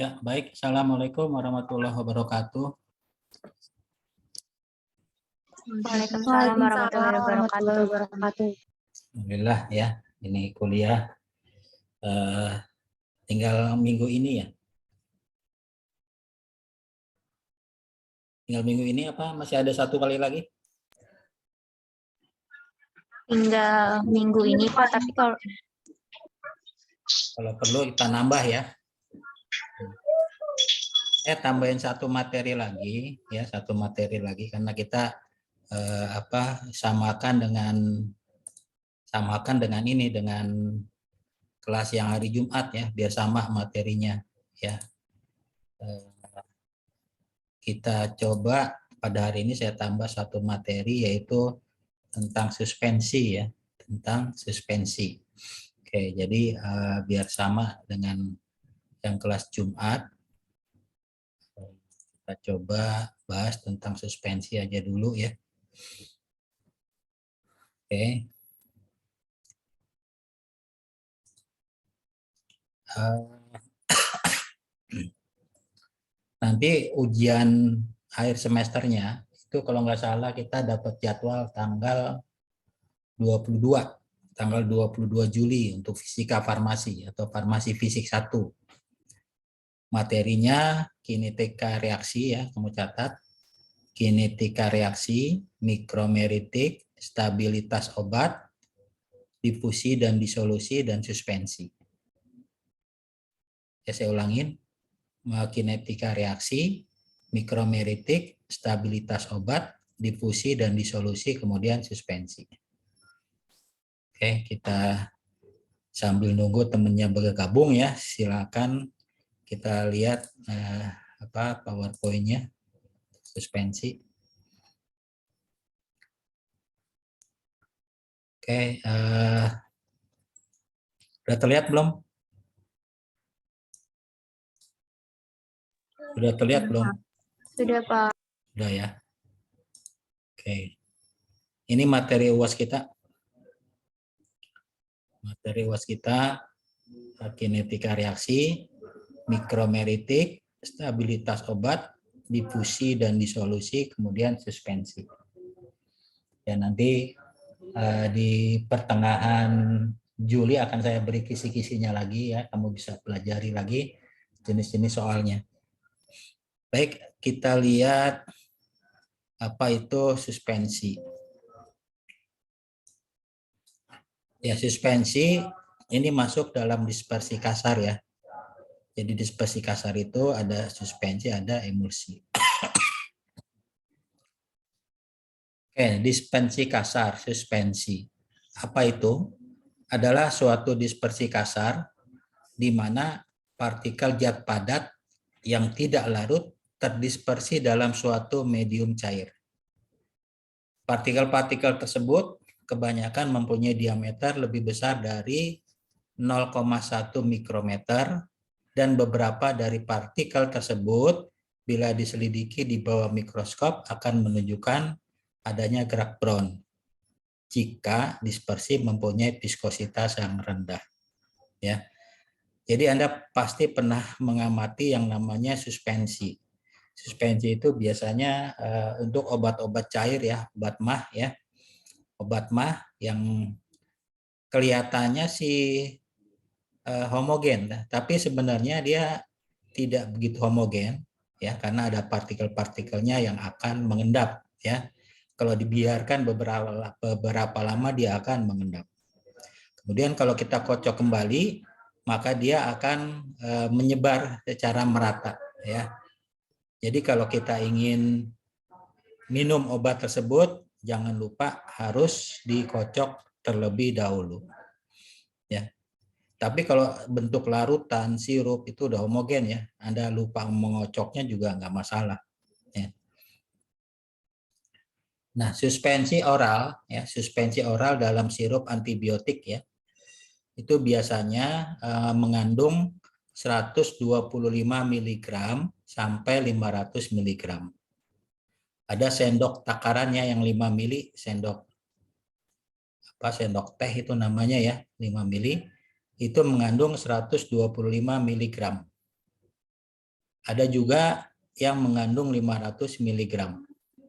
Ya, baik. Assalamualaikum warahmatullahi wabarakatuh. Waalaikumsalam warahmatullahi wabarakatuh. Alhamdulillah ya, ini kuliah tinggal minggu ini ya. Tinggal minggu ini apa? Masih ada satu kali lagi? Tinggal minggu ini Pak, tapi kalau perlu kita nambah ya. Tambahin satu materi lagi ya, satu materi lagi karena kita samakan dengan ini, dengan kelas yang hari Jumat ya, biar sama materinya ya. Kita coba pada hari ini saya tambah satu materi yaitu tentang suspensi ya, tentang suspensi. Oke, jadi biar sama dengan yang kelas Jumat, kita coba bahas tentang suspensi aja dulu ya. Oke. Nanti ujian akhir semesternya itu kalau nggak salah kita dapat jadwal tanggal 22 Juli untuk fisika farmasi atau farmasi fisik 1. Materinya kinetika reaksi ya, kamu catat. Kinetika reaksi, mikromeritik, stabilitas obat, difusi dan disolusi, dan suspensi. Ya, saya ulangin. Kinetika reaksi, mikromeritik, stabilitas obat, difusi dan disolusi, kemudian suspensi. Oke, kita sambil nunggu temennya bergabung ya, silakan kita lihat PowerPoint-nya suspensi. Oke, udah terlihat belum? Sudah terlihat belum? sudah Pak. Sudah ya. Oke. Ini materi UAS kita. Materi UAS kita kinetika reaksi, mikromeritik, stabilitas obat, difusi dan disolusi, kemudian suspensi. Ya, nanti di pertengahan Juli akan saya beri kisi-kisinya lagi ya, kamu bisa pelajari lagi jenis-jenis soalnya. Baik, kita lihat apa itu suspensi. Ya, suspensi ini masuk dalam dispersi kasar ya. Jadi dispersi kasar itu ada suspensi, ada emulsi. Oke, dispersi kasar, suspensi. Apa itu? Adalah suatu dispersi kasar di mana partikel zat padat yang tidak larut terdispersi dalam suatu medium cair. Partikel-partikel tersebut kebanyakan mempunyai diameter lebih besar dari 0,1 mikrometer dan beberapa dari partikel tersebut bila diselidiki di bawah mikroskop akan menunjukkan adanya gerak Brown jika dispersi mempunyai viskositas yang rendah. Ya. Jadi Anda pasti pernah mengamati yang namanya suspensi. Suspensi itu biasanya untuk obat-obat cair ya, obat mah ya. Obat mah yang kelihatannya sih homogen, tapi sebenarnya dia tidak begitu homogen ya, karena ada partikel-partikelnya yang akan mengendap ya. Kalau dibiarkan beberapa lama dia akan mengendap. Kemudian kalau kita kocok kembali, maka dia akan menyebar secara merata ya. Jadi kalau kita ingin minum obat tersebut, jangan lupa harus dikocok terlebih dahulu. Ya. Tapi kalau bentuk larutan, sirup itu udah homogen ya. Anda lupa mengocoknya juga nggak masalah. Ya. Nah, suspensi oral dalam sirup antibiotik ya, itu biasanya mengandung 125 mg sampai 500 mg. Ada sendok takarannya yang 5 mili, sendok teh itu namanya ya, 5 mili, itu mengandung 125 mg. Ada juga yang mengandung 500 mg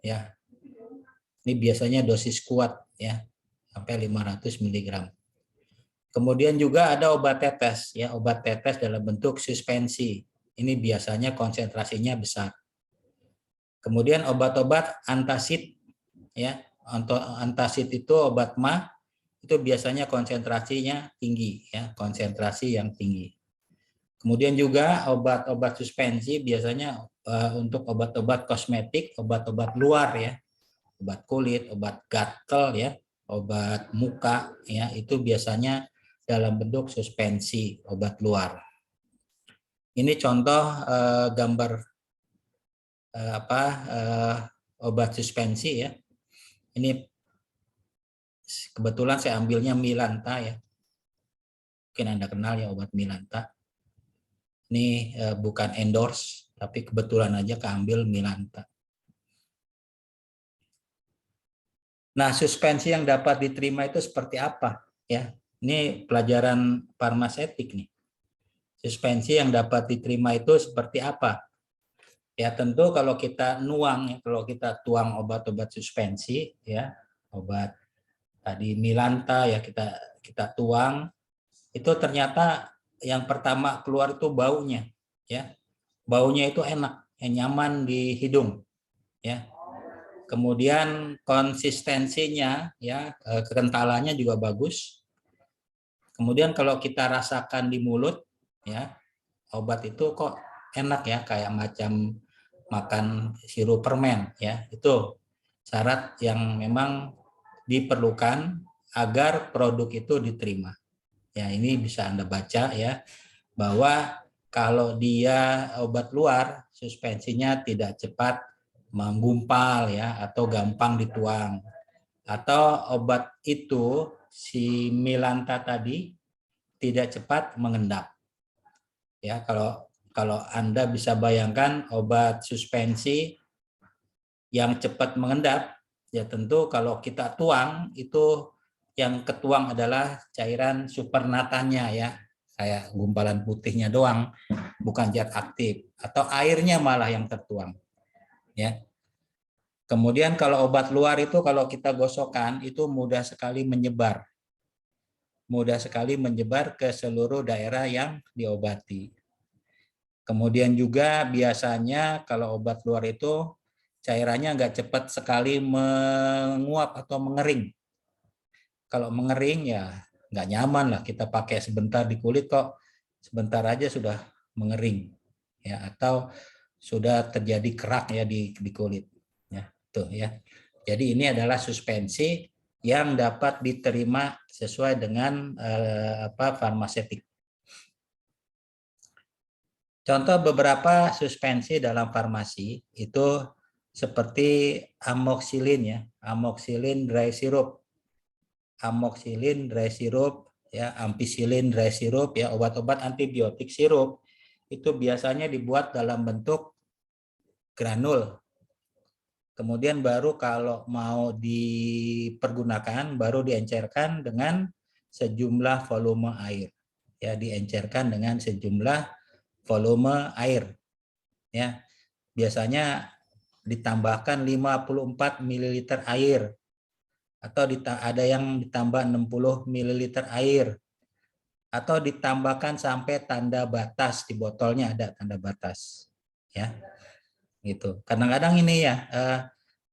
ya. Ini biasanya dosis kuat ya, sampai 500 mg. Kemudian juga ada obat tetes ya, obat tetes dalam bentuk suspensi. Ini biasanya konsentrasinya besar. Kemudian obat-obat antasid ya. Antasid itu obat MAH, itu biasanya konsentrasinya tinggi ya, konsentrasi yang tinggi. Kemudian juga obat-obat suspensi biasanya untuk obat-obat kosmetik, obat-obat luar ya, obat kulit, obat gatal ya, obat muka ya, itu biasanya dalam bentuk suspensi, obat luar. Ini contoh gambar obat suspensi ya. Ini kebetulan saya ambilnya Milanta ya. Mungkin Anda kenal ya obat Milanta. Ini bukan endorse, tapi kebetulan aja keambil Milanta. Nah, suspensi yang dapat diterima itu seperti apa? Ya, ini pelajaran farmaseutik nih. Suspensi yang dapat diterima itu seperti apa? Ya tentu kalau kita nuang, ya, kalau kita tuang obat-obat suspensi, ya obat tadi Milanta ya kita tuang, itu ternyata yang pertama keluar itu baunya, ya baunya itu enak, nyaman di hidung, ya. Kemudian konsistensinya, ya kekentalannya juga bagus. Kemudian kalau kita rasakan di mulut, ya obat itu kok enak ya, kayak macam makan sirup permen ya. Itu syarat yang memang diperlukan agar produk itu diterima. Ya, ini bisa Anda baca ya, bahwa kalau dia obat luar, suspensinya tidak cepat menggumpal ya, atau gampang dituang. Atau obat itu si Milanta tadi tidak cepat mengendap. Ya, kalau Anda bisa bayangkan obat suspensi yang cepat mengendap, ya tentu kalau kita tuang itu yang ketuang adalah cairan supernatanya ya, kayak gumpalan putihnya doang, bukan zat aktif, atau airnya malah yang tertuang. Ya. Kemudian kalau obat luar itu kalau kita gosokkan itu mudah sekali menyebar. Mudah sekali menyebar ke seluruh daerah yang diobati. Kemudian juga biasanya kalau obat luar itu cairannya nggak cepat sekali menguap atau mengering. Kalau mengering ya nggak nyaman lah, kita pakai sebentar di kulit kok sebentar aja sudah mengering ya, atau sudah terjadi kerak ya di kulit ya, tuh ya. Jadi ini adalah suspensi yang dapat diterima sesuai dengan farmaseutik. Contoh beberapa suspensi dalam farmasi itu seperti amoxicillin ya, amoxicillin dry syrup, amoxicillin dry syrup ya, ampicillin dry syrup ya, obat-obat antibiotik sirup itu biasanya dibuat dalam bentuk granul. Kemudian baru kalau mau dipergunakan baru diencerkan dengan sejumlah volume air. Ya, diencerkan dengan sejumlah volume air ya, biasanya ditambahkan 54 ml air atau ada yang ditambah 60 ml air atau ditambahkan sampai tanda batas, di botolnya ada tanda batas ya, gitu. Kadang-kadang ini ya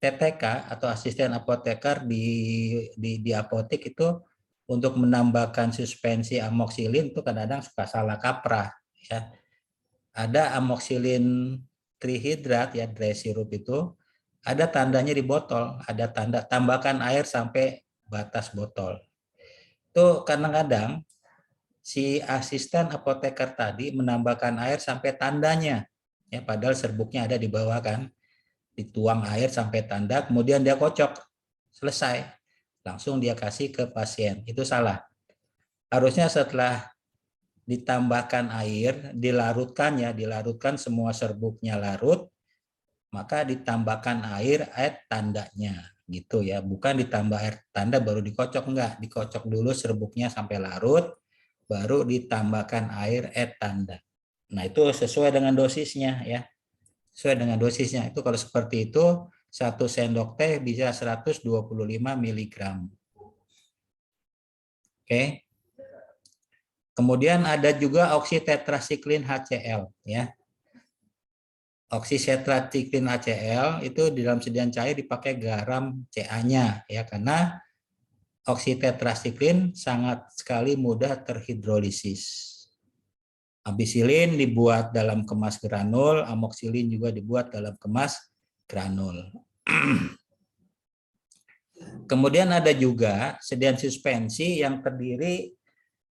TTK atau asisten apoteker di apotek itu untuk menambahkan suspensi amoxicillin itu kadang-kadang suka salah kaprah ya. Ada amoxicillin trihidrat ya, dry syrup itu ada tandanya di botol, ada tanda tambahkan air sampai batas botol. Itu kadang-kadang si asisten apoteker tadi menambahkan air sampai tandanya ya, padahal serbuknya ada di bawah kan. Dituang air sampai tanda, kemudian dia kocok, selesai, langsung dia kasih ke pasien. Itu salah. Harusnya setelah ditambahkan air, dilarutkan ya, dilarutkan semua serbuknya larut, maka ditambahkan air tandanya gitu ya, bukan ditambah air tanda baru dikocok, enggak, dikocok dulu serbuknya sampai larut, baru ditambahkan air tanda Nah, itu sesuai dengan dosisnya ya. Sesuai dengan dosisnya. Itu kalau seperti itu 1 sendok teh bisa 125 mg. Oke. Kemudian ada juga oksitetrasiklin HCl ya. Oksitetrasiklin HCl itu di dalam sediaan cair dipakai garam Ca-nya ya, karena oksitetrasiklin sangat sekali mudah terhidrolisis. Abisilin dibuat dalam kemas granul, amoksilin juga dibuat dalam kemas granul. Kemudian ada juga sediaan suspensi yang terdiri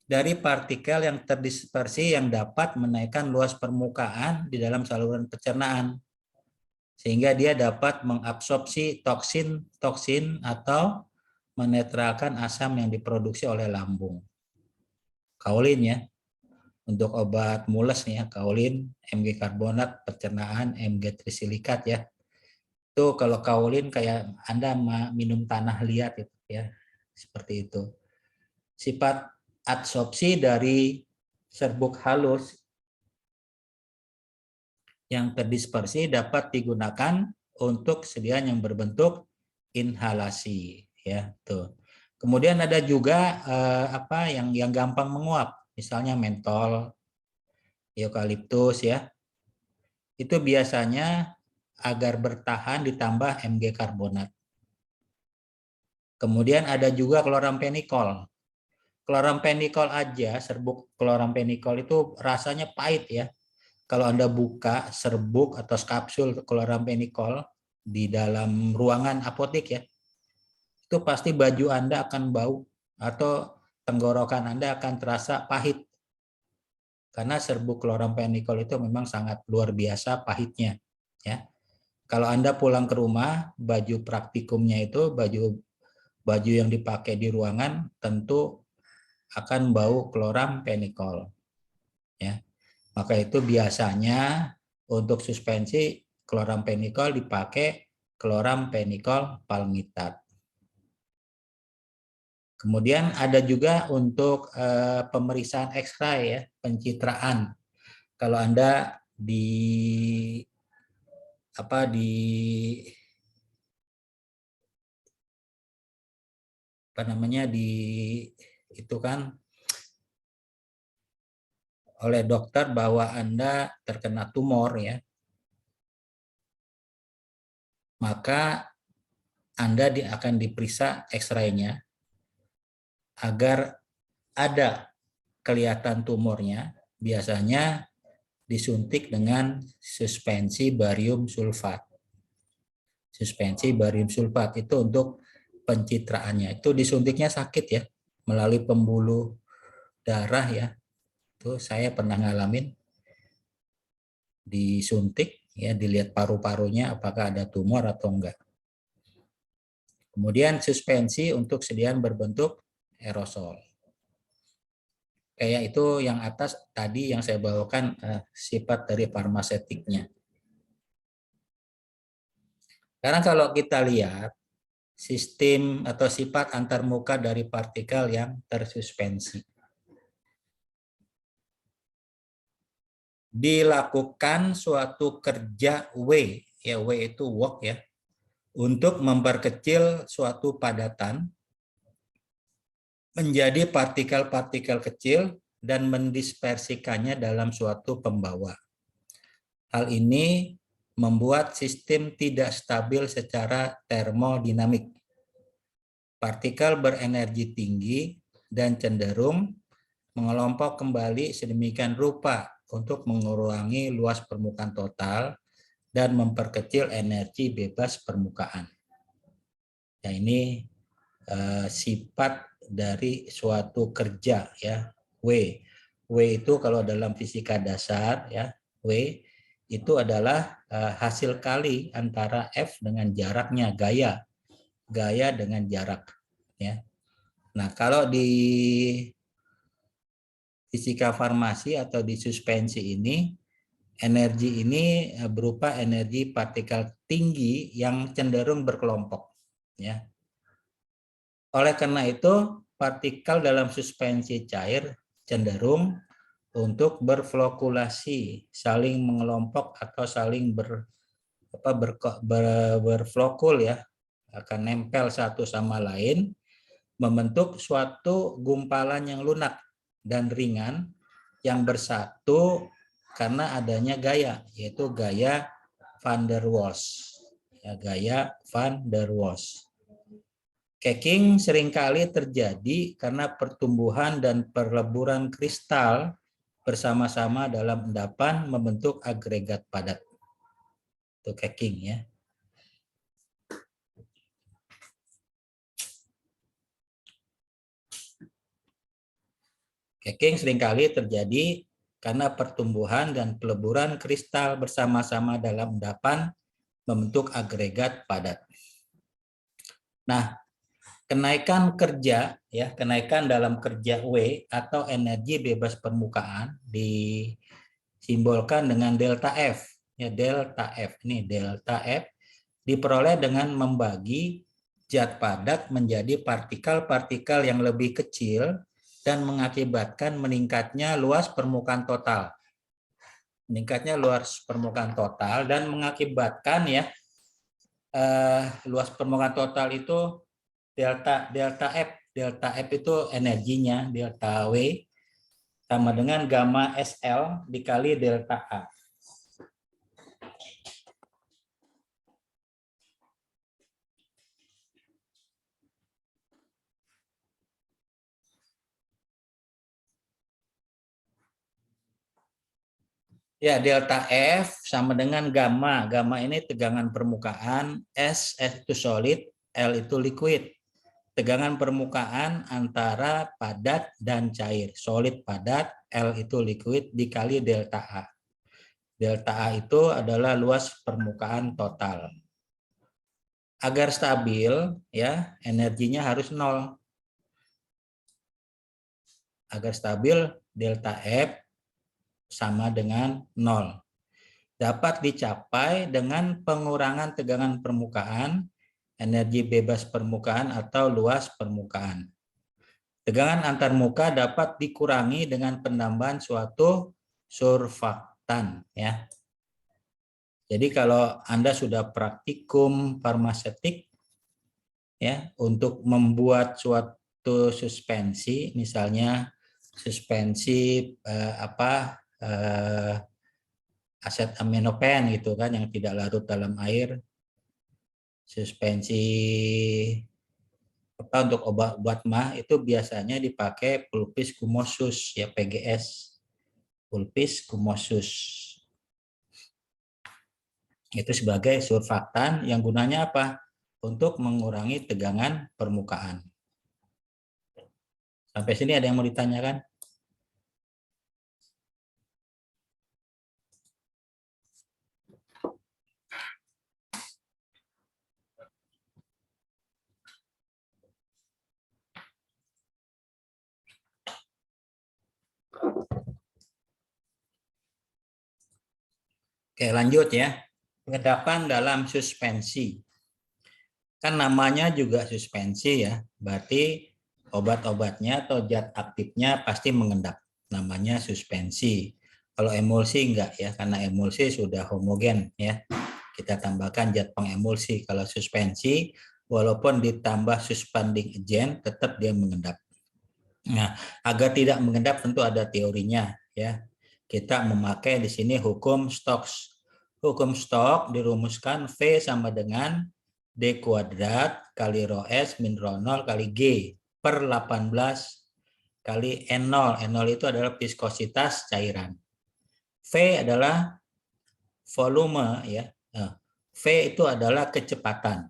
dari partikel yang terdispersi yang dapat menaikkan luas permukaan di dalam saluran pencernaan, sehingga dia dapat mengabsorpsi toksin atau menetralkan asam yang diproduksi oleh lambung. Kaolin ya, untuk obat mules nih ya, kaolin, Mg karbonat, pencernaan, Mg trisilikat ya. Itu kalau kaolin kayak Anda minum tanah liat gitu ya, seperti itu. Sifat adsorpsi dari serbuk halus yang terdispersi dapat digunakan untuk sediaan yang berbentuk inhalasi ya tuh. Kemudian ada juga yang gampang menguap, misalnya mentol, eukaliptus ya. Itu biasanya agar bertahan ditambah Mg karbonat. Kemudian ada juga klorampenikol. Klorampenikol aja, serbuk klorampenikol itu rasanya pahit ya. Kalau Anda buka serbuk atau kapsul klorampenikol di dalam ruangan apotek ya, itu pasti baju Anda akan bau atau tenggorokan Anda akan terasa pahit. Karena serbuk klorampenikol itu memang sangat luar biasa pahitnya ya. Kalau Anda pulang ke rumah, baju praktikumnya itu baju yang dipakai di ruangan tentu akan bau klorampenikol ya. Maka itu biasanya untuk suspensi klorampenikol dipakai klorampenikol palmitat. Kemudian ada juga untuk pemeriksaan X-ray ya, pencitraan. Kalau Anda di itu kan oleh dokter bahwa Anda terkena tumor ya, maka Anda akan diperiksa X-ray-nya agar ada kelihatan tumornya. Biasanya disuntik dengan suspensi barium sulfat. Suspensi barium sulfat itu untuk pencitraannya. Itu disuntiknya sakit ya, melalui pembuluh darah ya. Itu saya pernah ngalamin. Disuntik ya, dilihat paru-parunya apakah ada tumor atau enggak. Kemudian suspensi untuk sediaan berbentuk aerosol. Kayak itu yang atas tadi yang saya bawakan sifat dari farmaseutiknya. Karena kalau kita lihat sistem atau sifat antarmuka dari partikel yang tersuspensi. Dilakukan suatu kerja W, ya W itu work ya, untuk memperkecil suatu padatan menjadi partikel-partikel kecil dan mendispersikannya dalam suatu pembawa. Hal ini membuat sistem tidak stabil secara termodinamik. Partikel berenergi tinggi dan cenderung mengelompok kembali sedemikian rupa untuk mengurangi luas permukaan total dan memperkecil energi bebas permukaan. Nah, ini sifat dari suatu kerja ya, W. W itu kalau dalam fisika dasar ya, W itu adalah hasil kali antara F dengan jaraknya, gaya dengan jarak ya. Nah, kalau di fisika farmasi atau di suspensi ini, energi ini berupa energi partikel tinggi yang cenderung berkelompok ya. Oleh karena itu, partikel dalam suspensi cair cenderung untuk berflokulasi, saling mengelompok atau saling berflokul ya, akan nempel satu sama lain, membentuk suatu gumpalan yang lunak dan ringan yang bersatu karena adanya gaya, yaitu gaya van der Waals. Ya, gaya van der Waals. Cracking seringkali terjadi karena pertumbuhan dan perleburan kristal bersama-sama dalam endapan membentuk agregat padat. Itu cracking ya. Cracking seringkali terjadi karena pertumbuhan dan peleburan kristal bersama-sama dalam endapan membentuk agregat padat. Nah, kenaikan kerja ya, kenaikan dalam kerja W atau energi bebas permukaan disimbolkan dengan delta F. Ya, delta F ini delta F diperoleh dengan membagi zat padat menjadi partikel-partikel yang lebih kecil dan mengakibatkan meningkatnya luas permukaan total. Meningkatnya luas permukaan total dan mengakibatkan ya luas permukaan total itu delta F. Delta F itu energinya, delta W sama dengan gamma SL dikali delta A. Ya, delta F sama dengan gamma. Gamma ini tegangan permukaan, S itu solid, L itu liquid. Tegangan permukaan antara padat dan cair. Solid padat, L itu liquid dikali delta A. Delta A itu adalah luas permukaan total. Agar stabil, ya, energinya harus 0. Agar stabil, delta F sama dengan 0. Dapat dicapai dengan pengurangan tegangan permukaan, energi bebas permukaan atau luas permukaan. Tegangan antarmuka dapat dikurangi dengan penambahan suatu surfaktan ya. Jadi kalau Anda sudah praktikum farmaseutik ya, untuk membuat suatu suspensi, misalnya suspensi acetaminophen gitu kan yang tidak larut dalam air, suspensi untuk obat mah itu biasanya dipakai pulpis kumosus ya, PGS, pulpis kumosus. Itu sebagai surfaktan yang gunanya apa? Untuk mengurangi tegangan permukaan. Sampai sini ada yang mau ditanyakan? Oke, lanjut ya. Pengendapan dalam suspensi. Kan namanya juga suspensi ya, berarti obat-obatnya atau zat aktifnya pasti mengendap. Namanya suspensi. Kalau emulsi enggak ya, karena emulsi sudah homogen ya. Kita tambahkan zat pengemulsi. Kalau suspensi, walaupun ditambah suspending agent, tetap dia mengendap. Nah, agar tidak mengendap tentu ada teorinya ya. Kita memakai di sini hukum Stokes. Hukum Stokes dirumuskan V sama dengan D kuadrat kali rho S min rho 0 kali G per 18 kali N0. N0 itu adalah viskositas cairan. V adalah volume ya. V itu adalah kecepatan.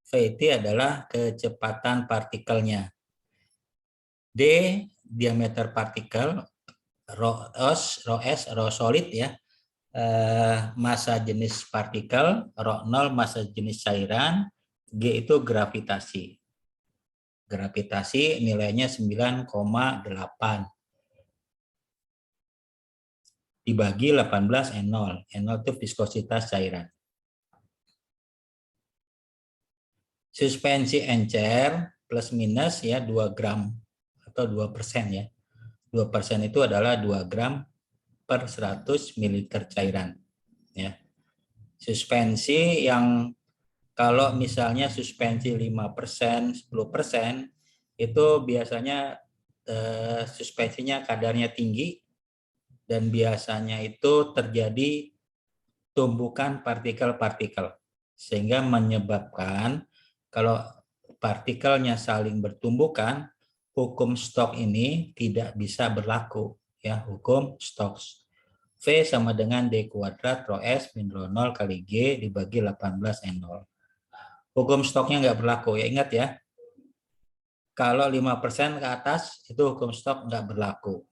V itu adalah kecepatan partikelnya. D diameter partikel, rho solid ya, massa jenis partikel, rho 0 massa jenis cairan, G itu gravitasi. Gravitasi nilainya 9,8 dibagi 18 N0. N0 itu viskositas cairan. Suspensi encer plus minus ya 2 gram atau 2% ya. 2% itu adalah 2 gram per 100 ml cairan. Ya. Suspensi yang kalau misalnya suspensi 5%, 10%, itu biasanya suspensinya kadarnya tinggi dan biasanya itu terjadi tumbukan partikel-partikel sehingga menyebabkan kalau partikelnya saling bertumbukan, hukum Stokes ini tidak bisa berlaku, ya, hukum Stokes. V sama dengan D kuadrat rho S min rho 0 kali G dibagi 18 N0. Hukum Stokesnya nggak berlaku, ya, ingat ya. Kalau 5% ke atas itu hukum Stokes nggak berlaku.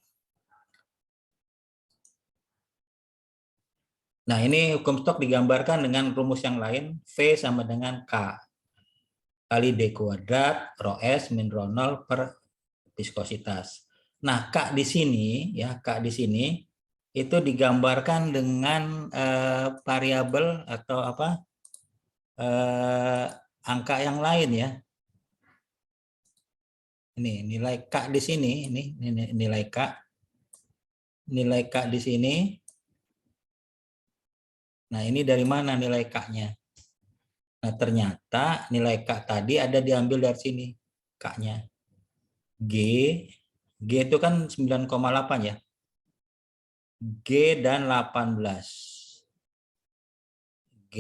Nah, ini hukum Stokes digambarkan dengan rumus yang lain, V sama dengan K kali D kuadrat rho S min rho 0 per viskositas. Nah, K di sini, ya, K di sini itu digambarkan dengan variabel atau apa angka yang lain, ya. Ini nilai K di sini, ini nilai K. Nilai K di sini. Nah, ini dari mana nilai K-nya? Nah, ternyata nilai K tadi ada diambil dari sini, K-nya. G itu kan 9,8 ya. G dan 18. G,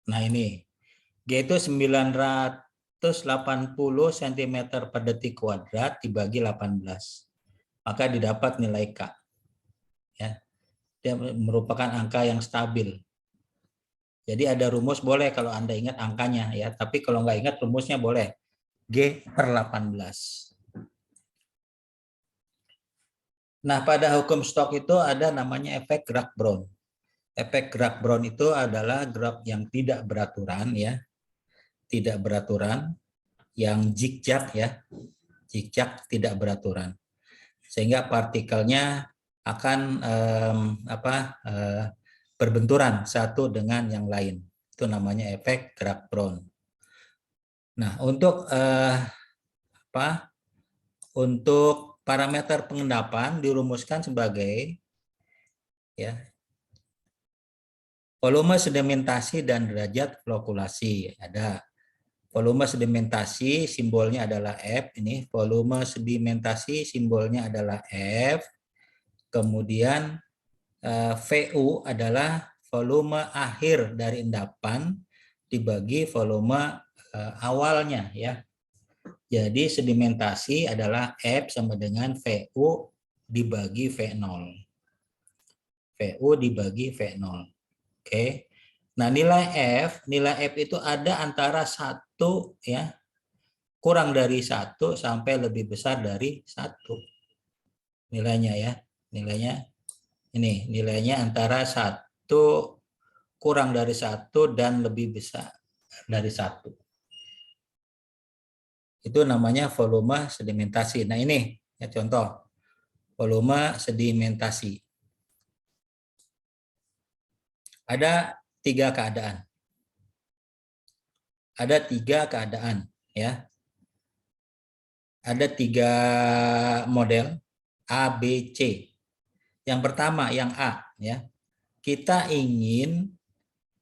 nah ini. G itu 980 cm per detik kuadrat dibagi 18. Maka didapat nilai K. Ya. Dia merupakan angka yang stabil. Jadi ada rumus boleh kalau Anda ingat angkanya, ya. Tapi kalau nggak ingat rumusnya boleh. G per 18. Nah, pada hukum Stokes itu ada namanya efek gerak Brown. Efek gerak Brown itu adalah gerak yang tidak beraturan, ya. Tidak beraturan, yang zigzag, ya. Zigzag tidak beraturan. Sehingga partikelnya akan berbenturan satu dengan yang lain. Itu namanya efek gerak Brown. Nah, untuk parameter pengendapan dirumuskan sebagai, ya, volume sedimentasi dan derajat flokulasi. Ada volume sedimentasi, simbolnya adalah F. Ini volume sedimentasi, simbolnya adalah F. Kemudian VU adalah volume akhir dari endapan dibagi volume awalnya, ya. Jadi sedimentasi adalah F sama dengan VU dibagi V0. VU dibagi V0. Oke. Nah, nilai F itu ada antara 1, ya, kurang dari 1 sampai lebih besar dari 1. Nilainya, ya. Nilainya ini, nilainya antara 1 kurang dari 1 dan lebih besar dari 1. Itu namanya volume sedimentasi. Nah, ini ya contoh volume sedimentasi. Ada 3 keadaan. Ada 3 keadaan, ya. Ada 3 model A, B, C. Yang pertama, yang A, ya. Kita ingin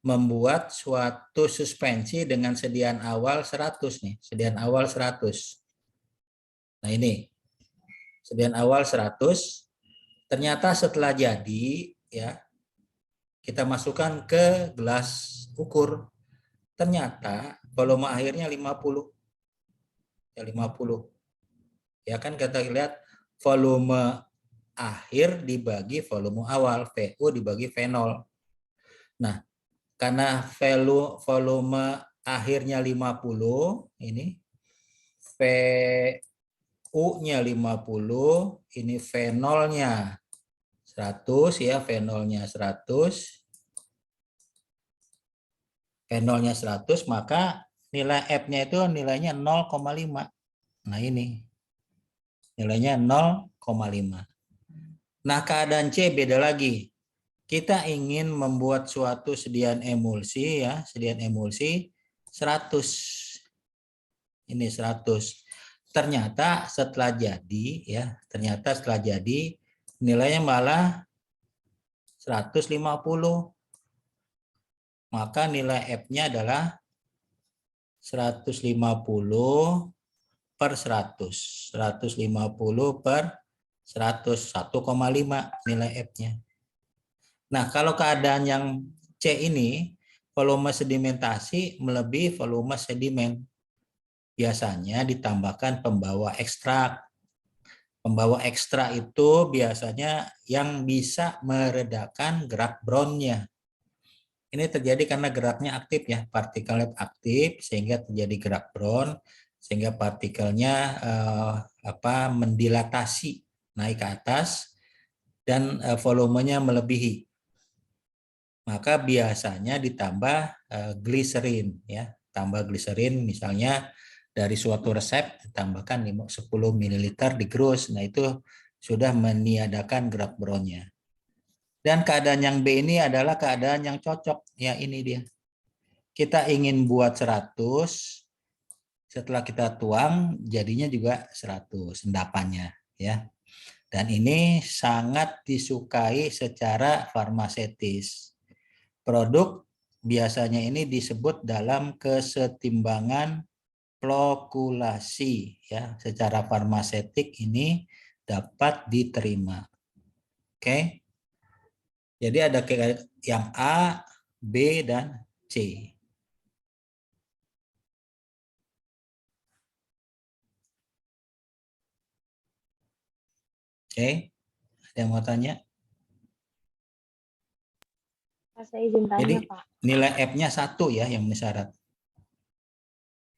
membuat suatu suspensi dengan sediaan awal 100 nih, sediaan awal 100. Nah, ini sediaan awal 100. Ternyata setelah jadi, ya, kita masukkan ke gelas ukur. Ternyata volume akhirnya 50. Ya, 50. Ya kan, kita lihat volume akhir dibagi volume awal, VU dibagi V0. Nah, karena volume akhirnya 50, ini VU-nya 50, ini V0-nya 100, ya, V0-nya 100. V0-nya 100, maka nilai F-nya itu nilainya 0,5. Nah, ini nilainya 0,5. Nah, keadaan C beda lagi. Kita ingin membuat suatu sediaan emulsi, ya, sediaan emulsi 100. Ini 100. ternyata setelah jadi nilainya malah 150. Maka nilai F-nya adalah 150 per 100. 150 per 100, 1,5 nilai F-nya. Nah, kalau keadaan yang C ini, volume sedimentasi melebihi volume sedimen. Biasanya ditambahkan pembawa ekstrak. Pembawa ekstra itu biasanya yang bisa meredakan gerak brownnya. Ini terjadi karena geraknya aktif ya, partikelnya aktif sehingga terjadi gerak brown, sehingga partikelnya mendilatasi naik ke atas dan volumenya melebihi. Maka biasanya ditambah gliserin ya, tambah gliserin misalnya dari suatu resep ditambahkan 10 ml digerus. Nah, itu sudah meniadakan gerak brownnya. Dan keadaan yang B ini adalah keadaan yang cocok. Ya, ini dia. Kita ingin buat 100, setelah kita tuang jadinya juga 100 endapannya ya. Dan ini sangat disukai secara farmasetis. Produk biasanya ini disebut dalam kesetimbangan flokulasi ya, secara farmasetik ini dapat diterima. Oke. Jadi ada yang A, B, dan C. Oke, ada yang mau tanya? Saya izin tanya, Jadi Pak. nilai F-nya 1 ya yang memenuhi syarat.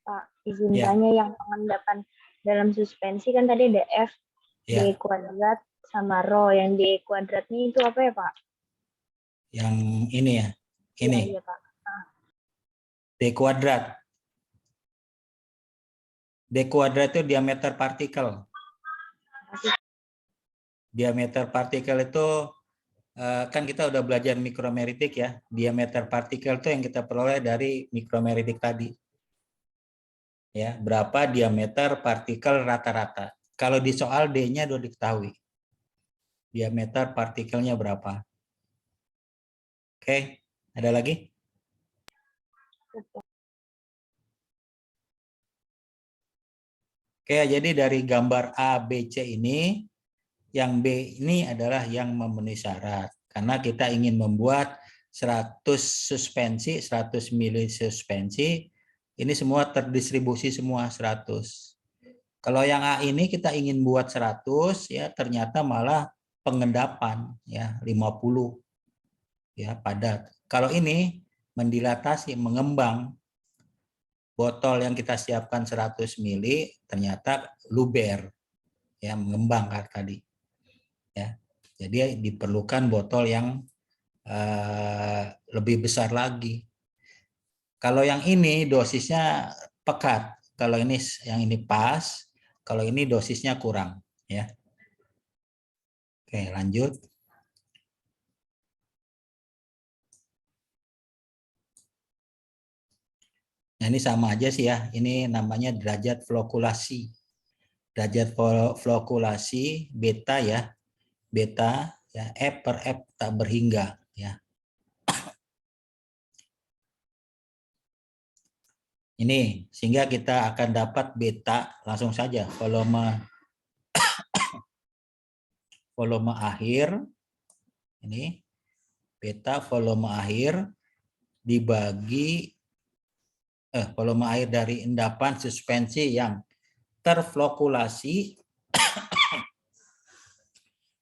Pak, izin Ya. tanya yang pengendapan dalam suspensi kan tadi ada F, Ya. D kuadrat, sama rho. Yang D kuadratnya itu apa ya, Pak? Yang ini ya, ini. Iya, Pak. D kuadrat. D kuadrat itu diameter partikel. Diameter partikel itu kan kita udah belajar mikromeritik ya. Diameter partikel itu yang kita peroleh dari mikromeritik tadi. Ya, berapa diameter partikel rata-rata. Kalau di soal D-nya sudah diketahui. Diameter partikelnya berapa. Oke, ada lagi? Oke, jadi dari gambar A, B, C ini, yang B ini adalah yang memenuhi syarat. Karena kita ingin membuat 100 suspensi, 100 mili suspensi, ini semua terdistribusi semua 100. Kalau yang A ini kita ingin buat 100, ya ternyata malah pengendapan, ya 50, ya padat. Kalau ini mendilatasi, mengembang, botol yang kita siapkan 100 mili ternyata luber, ya mengembang tadi. Ya, jadi diperlukan botol yang lebih besar lagi. Kalau yang ini dosisnya pekat, kalau ini yang ini pas, kalau ini dosisnya kurang, ya. Oke, lanjut. Nah, ini sama aja sih ya. Ini namanya derajat flokulasi. Derajat flokulasi beta ya. Beta ya, F per F tak berhingga ya. Ini sehingga kita akan dapat beta langsung saja volume akhir ini beta volume akhir dibagi volume air dari endapan suspensi yang terflokulasi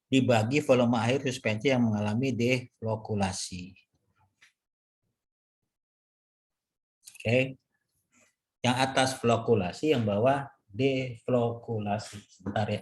dibagi volume air suspensi yang mengalami deflokulasi. Oke. Yang atas flokulasi, yang bawah deflokulasi. Sebentar ya.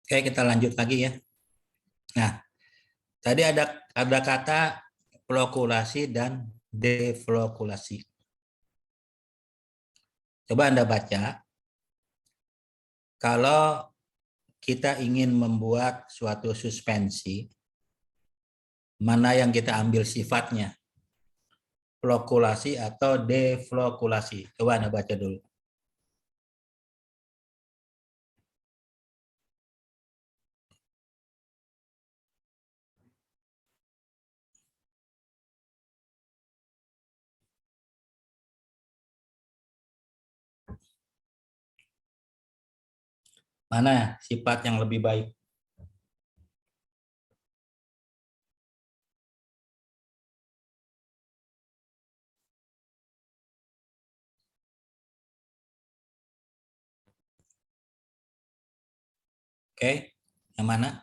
Oke, kita lanjut lagi ya. Nah, tadi ada kata flokulasi dan deflokulasi. Coba Anda baca. Kalau kita ingin membuat suatu suspensi, mana yang kita ambil sifatnya? Flokulasi atau deflokulasi? Coba Anda baca dulu. Mana sifat yang lebih baik? Oke, yang mana?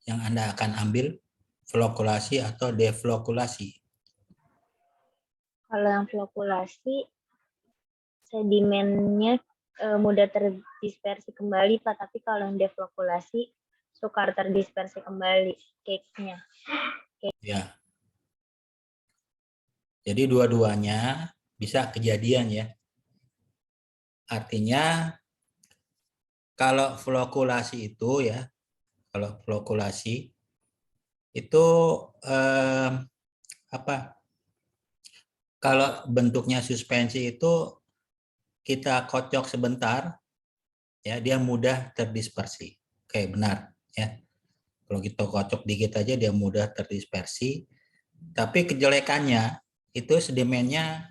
Yang Anda akan ambil, flokulasi atau deflokulasi? Kalau yang flokulasi, sedimennya mudah terdispersi kembali, Pak. Tapi kalau yang deflokulasi, sukar terdispersi kembali cake-nya. Ya. Jadi dua-duanya bisa kejadian ya. Artinya kalau flokulasi itu ya, kalau flokulasi itu apa? Kalau bentuknya suspensi itu kita kocok sebentar, ya dia mudah terdispersi. Oke, benar ya. Kalau kita kocok dikit aja dia mudah terdispersi. Tapi kejelekannya itu sedimennya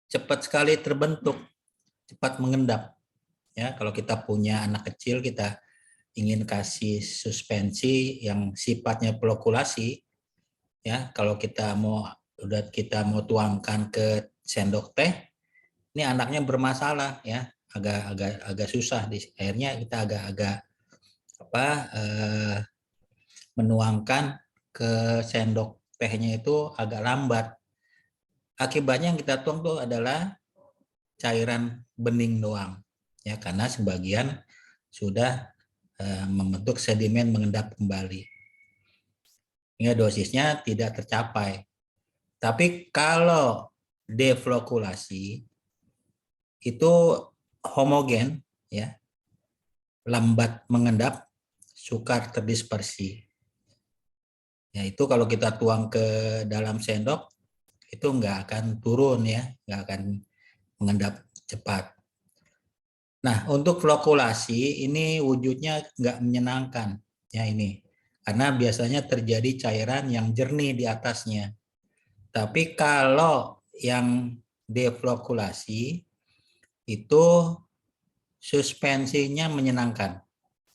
cepat sekali terbentuk, cepat mengendap. Ya, kalau kita punya anak kecil, kita ingin kasih suspensi yang sifatnya flokulasi, ya, kalau kita mau tuangkan ke sendok teh, ini anaknya bermasalah ya, agak susah, akhirnya kita agak menuangkan ke sendok tehnya itu agak lambat. Akibatnya yang kita tuang itu adalah cairan bening doang, ya, karena sebagian sudah membentuk sedimen mengendap kembali. Hingga dosisnya tidak tercapai. Tapi kalau deflokulasi itu homogen, ya, lambat mengendap, sukar terdispersi. Ya, itu kalau kita tuang ke dalam sendok itu nggak akan turun ya, nggak akan mengendap cepat. Nah, untuk flokulasi ini wujudnya nggak menyenangkan ya ini, karena biasanya terjadi cairan yang jernih di atasnya. Tapi kalau yang deflokulasi itu suspensinya menyenangkan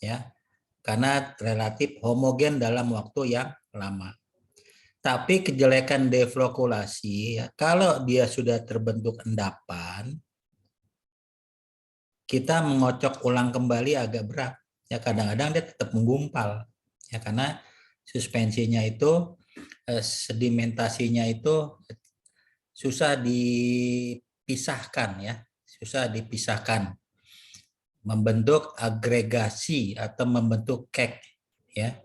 ya, karena relatif homogen dalam waktu yang lama. Tapi kejelekan deflokulasi, ya, kalau dia sudah terbentuk endapan, kita mengocok ulang kembali agak berat. Ya, kadang-kadang dia tetap menggumpal. Ya, karena suspensinya itu, sedimentasinya itu susah dipisahkan ya, susah dipisahkan. Membentuk agregasi atau membentuk cake ya.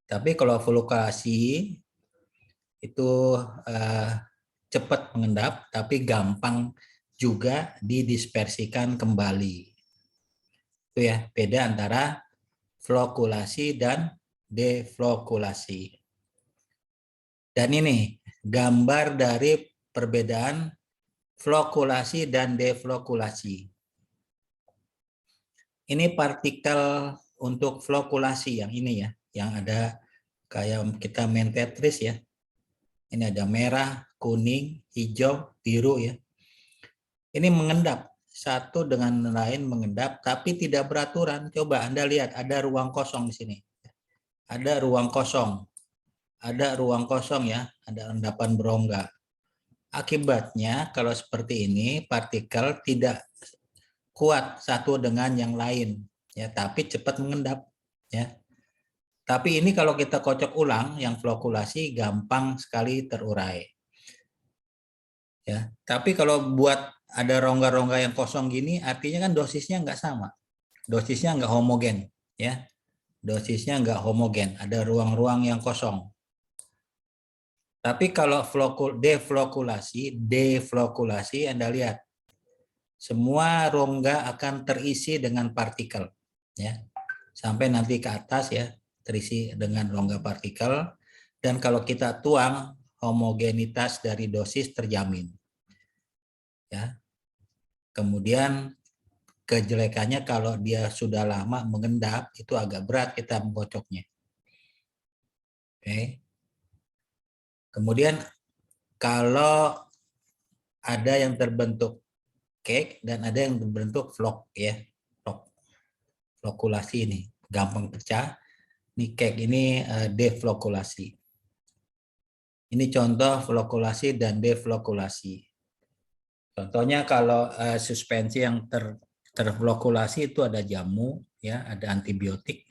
Tapi kalau flokulasi itu cepat mengendap, tapi gampang juga didispersikan kembali. Itu ya, beda antara flokulasi dan deflokulasi. Dan ini gambar dari perbedaan flokulasi dan deflokulasi. Ini partikel untuk flokulasi yang ini ya, yang ada kayak kita main Tetris ya. Ini ada merah, kuning, hijau, biru ya. Ini mengendap, satu dengan lain mengendap, tapi tidak beraturan. Coba Anda lihat, ada ruang kosong di sini. Ada ruang kosong. Ada ruang kosong ya, ada endapan berongga. Akibatnya kalau seperti ini, partikel tidak kuat satu dengan yang lain, ya, tapi cepat mengendap. Ya. Tapi ini kalau kita kocok ulang, yang flokulasi gampang sekali terurai. Ya, tapi kalau buat ada rongga-rongga yang kosong gini, artinya kan dosisnya nggak sama. dosisnya nggak homogen, ya. Dosisnya nggak homogen, ada ruang-ruang yang kosong. Tapi kalau deflokulasi Anda lihat, semua rongga akan terisi dengan partikel, ya, sampai nanti ke atas ya, terisi dengan rongga partikel. Dan kalau kita tuang, homogenitas dari dosis terjamin, ya. Kemudian kejelekannya kalau dia sudah lama mengendap, itu agak berat kita membocoknya. Oke. Kemudian kalau ada yang terbentuk cake dan ada yang berbentuk vlog, ya, flokulasi ini gampang pecah. Ini cake ini deflokulasi. Ini contoh flokulasi dan deflokulasi. Contohnya kalau suspensi yang terflokulasi itu ada jamu, ya, ada antibiotik.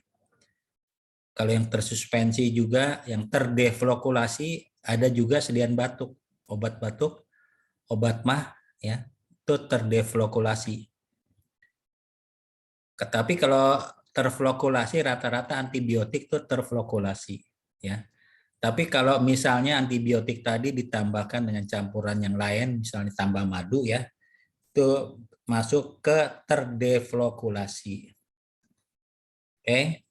Kalau yang tersuspensi juga, yang terdeflokulasi ada juga sediaan batuk, obat batuk, obat mah, ya, itu terdeflokulasi. Tetapi kalau terflokulasi rata-rata antibiotik itu terflokulasi, ya. Tapi kalau misalnya antibiotik tadi ditambahkan dengan campuran yang lain, misalnya tambah madu, ya, itu masuk ke terdeflokulasi. Oke.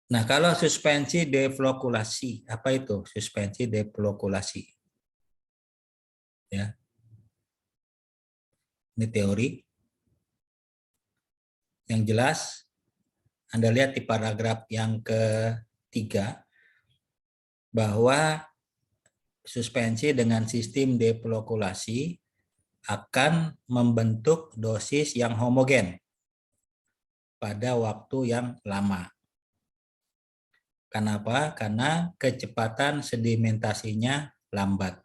Nah, kalau suspensi deflokulasi, apa itu suspensi deflokulasi? Ya. Ini teori. Yang jelas, Anda lihat di paragraf yang ketiga, bahwa suspensi dengan sistem deflokulasi akan membentuk dosis yang homogen pada waktu yang lama. Kenapa? Karena kecepatan sedimentasinya lambat.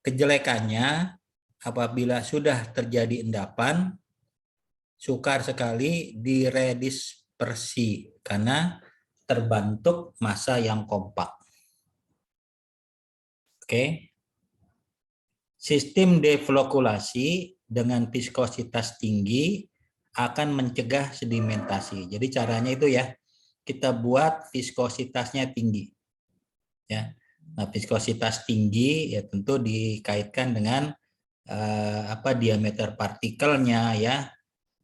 Kejelekannya, apabila sudah terjadi endapan, sukar sekali diredispersi karena terbentuk massa yang kompak. Oke. Sistem deflokulasi dengan viskositas tinggi akan mencegah sedimentasi. Jadi caranya itu ya, kita buat viskositasnya tinggi. Ya. Nah, viskositas tinggi ya tentu dikaitkan dengan diameter partikelnya, ya.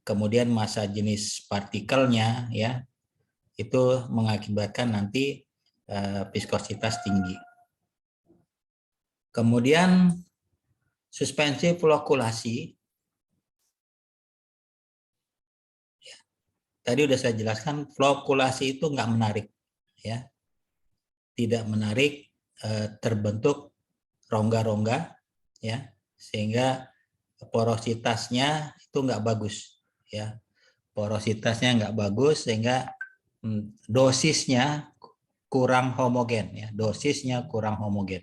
Kemudian massa jenis partikelnya, ya, itu mengakibatkan nanti viskositas tinggi. Kemudian suspensi flokulasi, ya, tadi udah saya jelaskan, flokulasi itu nggak menarik, ya, tidak menarik, terbentuk rongga-rongga, ya, sehingga porositasnya itu nggak bagus, ya. Porositasnya nggak bagus sehingga dosisnya kurang homogen, ya, dosisnya kurang homogen.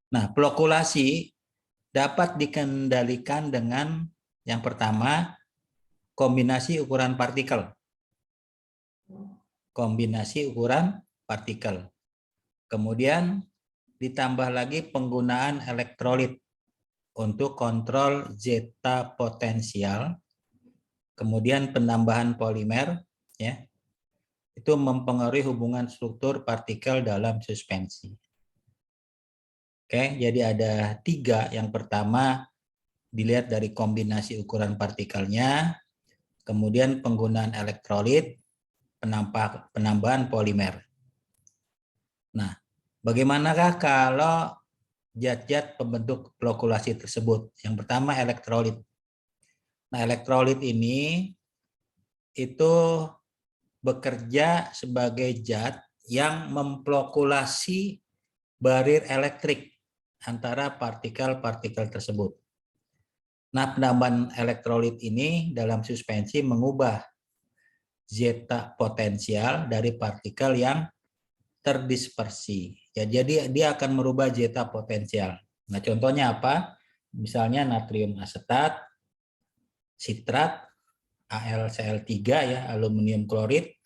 Nah, flokulasi dapat dikendalikan dengan yang pertama, kombinasi ukuran partikel. Kombinasi ukuran partikel. Kemudian ditambah lagi penggunaan elektrolit untuk kontrol zeta potensial, kemudian penambahan polimer, ya, itu mempengaruhi hubungan struktur partikel dalam suspensi. Oke, jadi ada 3. Yang pertama dilihat dari kombinasi ukuran partikelnya, kemudian penggunaan elektrolit, penambahan polimer. Nah, bagaimanakah kalau zat-zat pembentuk flokulasi tersebut? Yang pertama elektrolit. Nah, elektrolit ini itu bekerja sebagai zat yang memflokulasi barir elektrik antara partikel-partikel tersebut. Nah, penambahan elektrolit ini dalam suspensi mengubah zeta potensial dari partikel yang terdispersi. Ya, jadi dia akan merubah zeta potensial. Nah, contohnya apa? Misalnya natrium asetat, sitrat, AlCl3, ya, aluminium klorid,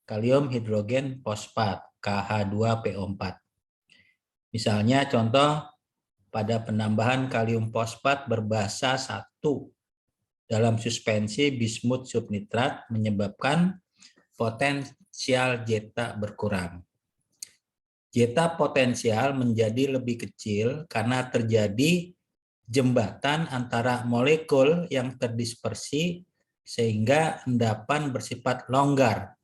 kalium hidrogen fosfat, KH2PO4. Misalnya contoh pada penambahan kalium fosfat berbasa 1 dalam suspensi bismut subnitrat menyebabkan potensial zeta berkurang. Zeta potensial menjadi lebih kecil karena terjadi jembatan antara molekul yang terdispersi sehingga endapan bersifat longgar.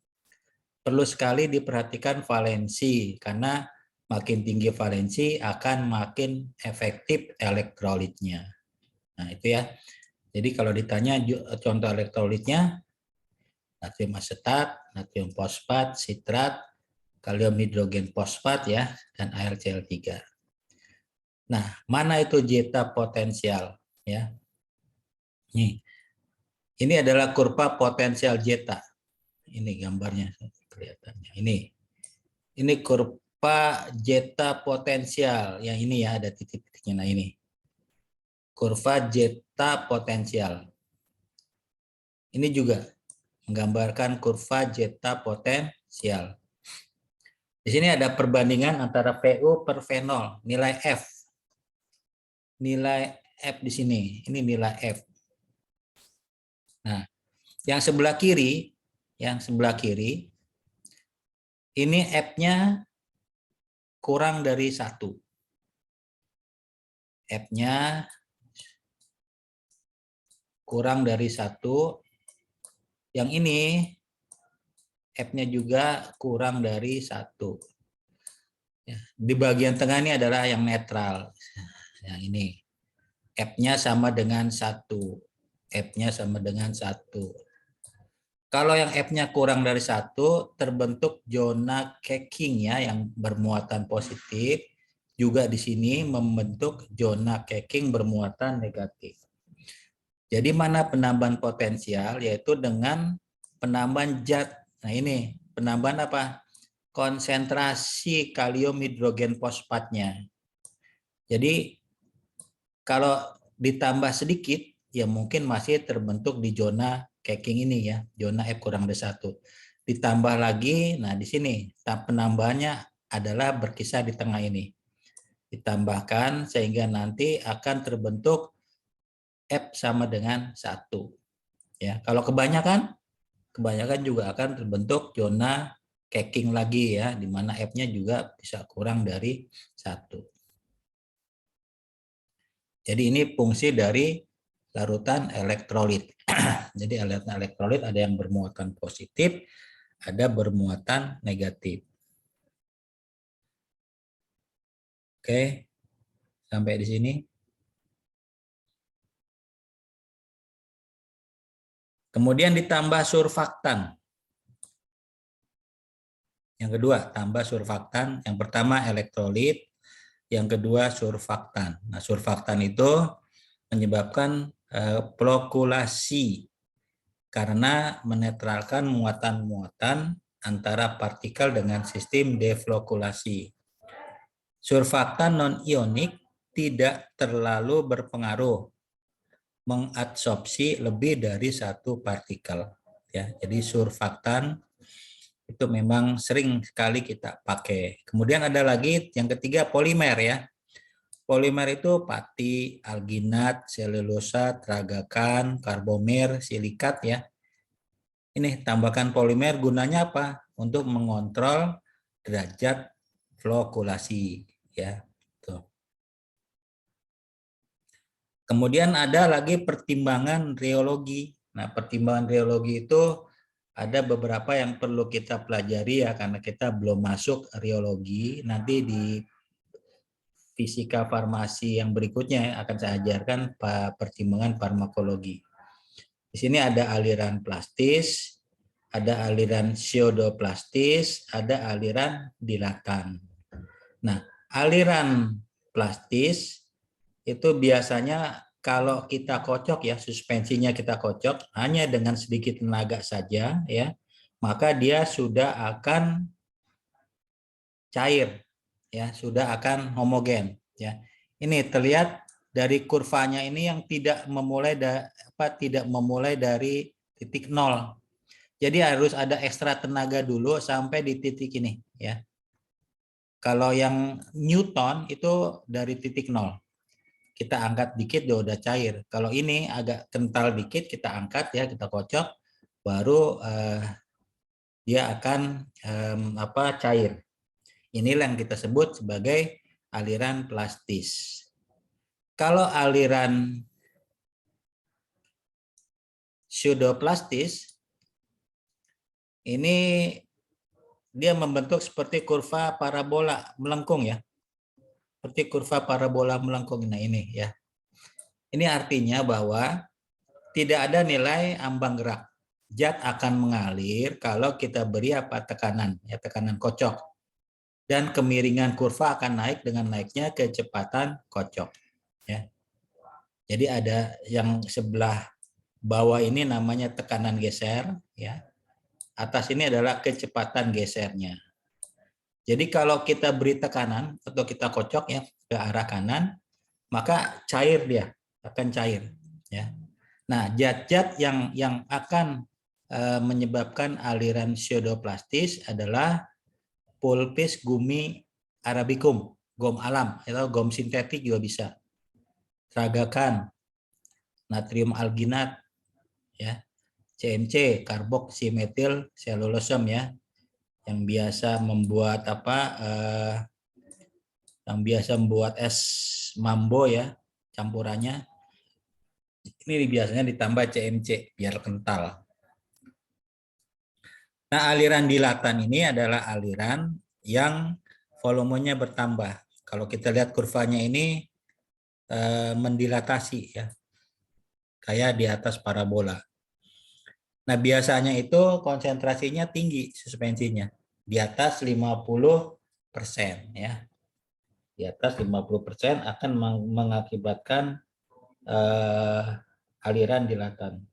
Perlu sekali diperhatikan valensi karena makin tinggi valensi akan makin efektif elektrolitnya. Nah, itu ya. Jadi kalau ditanya contoh elektrolitnya, natrium asetat, natrium fosfat, sitrat, kalium hidrogen fosfat ya, dan air Cl3. Nah, mana itu zeta potensial ya? Ini adalah kurva potensial zeta. Ini gambarnya kelihatannya. Ini kurva zeta potensial. Yang ini ya ada titik-titiknya. Nah ini kurva zeta potensial. Ini juga menggambarkan kurva zeta potensial. Di sini ada perbandingan antara VU per V0, nilai F. Nilai F di sini, ini nilai F. Nah, yang sebelah kiri, ini F-nya kurang dari 1. F-nya kurang dari 1. Yang ini F-nya juga kurang dari 1. Ya, di bagian tengah ini adalah yang netral. Yang ini F-nya sama dengan 1. F-nya sama dengan 1. Kalau yang F-nya kurang dari 1, terbentuk zona Keking ya yang bermuatan positif. Juga di sini membentuk zona Keking bermuatan negatif. Jadi mana penambahan potensial? Yaitu dengan penambahan zat. Nah ini penambahan apa? Konsentrasi kalium hidrogen fosfatnya. Jadi kalau ditambah sedikit, ya mungkin masih terbentuk di zona Keking ini ya, zona F kurang dari 1. Ditambah lagi, nah di sini penambahannya adalah berkisar di tengah ini. Ditambahkan sehingga nanti akan terbentuk F sama dengan 1. Ya, kalau kebanyakan juga akan terbentuk zona Keking lagi ya, di mana F-nya juga bisa kurang dari 1. Jadi ini fungsi dari larutan elektrolit. Jadi larutan elektrolit ada yang bermuatan positif, ada bermuatan negatif. Oke, sampai di sini. Kemudian ditambah surfaktan. Yang kedua, tambah surfaktan. Yang pertama elektrolit, yang kedua surfaktan. Nah, surfaktan itu menyebabkan flokulasi karena menetralkan muatan-muatan antara partikel dengan sistem deflokulasi. Surfaktan non-ionik tidak terlalu berpengaruh mengadsorpsi lebih dari 1 partikel. Ya, jadi surfaktan itu memang sering sekali kita pakai. Kemudian ada lagi yang ketiga polimer ya. Polimer itu pati, alginat, selulosa, tragakan, karbomer, silikat ya. Ini tambahkan polimer gunanya apa? Untuk mengontrol derajat flokulasi ya. Tuh. Kemudian ada lagi pertimbangan rheologi. Nah, pertimbangan rheologi itu ada beberapa yang perlu kita pelajari ya karena kita belum masuk rheologi. Nanti di fisika farmasi yang berikutnya akan saya ajarkan pertimbangan farmakologi. Di sini ada aliran plastis, ada aliran pseudoplastis, ada aliran dilatan. Nah, aliran plastis itu biasanya kalau kita kocok ya, suspensinya kita kocok hanya dengan sedikit tenaga saja ya, maka dia sudah akan cair ya, sudah akan homogen ya. Ini terlihat dari kurvanya ini yang tidak memulai dari titik 0. Jadi harus ada ekstra tenaga dulu sampai di titik ini ya. Kalau yang Newton itu dari titik 0 kita angkat dikit dia udah cair. Kalau ini agak kental dikit kita angkat ya, kita kocok, baru dia akan cair. Inilah yang kita sebut sebagai aliran plastis. Kalau aliran pseudoplastis ini dia membentuk seperti kurva parabola melengkung ya. Seperti kurva parabola melengkung. Nah ini ya. Ini artinya bahwa tidak ada nilai ambang gerak. Zat akan mengalir kalau kita beri tekanan, ya tekanan kocok. Dan kemiringan kurva akan naik dengan naiknya kecepatan kocok. Ya. Jadi ada yang sebelah bawah ini namanya tekanan geser, ya. Atas ini adalah kecepatan gesernya. Jadi kalau kita beri tekanan atau kita kocok ya ke arah kanan, maka cair dia, akan cair. Ya. Nah, zat-zat yang akan menyebabkan aliran pseudoplastis adalah pulpis gumi arabicum, gom alam atau gom sintetik juga bisa. Seragakan, natrium alginat, ya, CMC, karboksimetil selulosem ya, yang biasa membuat es mambo ya, campurannya. Ini biasanya ditambah CMC biar kental. Nah, aliran dilatan ini adalah aliran yang volumenya bertambah. Kalau kita lihat kurvanya ini mendilatasi ya, kayak di atas parabola. Nah, biasanya itu konsentrasinya tinggi suspensinya, di atas 50% ya. Di atas 50% akan mengakibatkan aliran dilatan.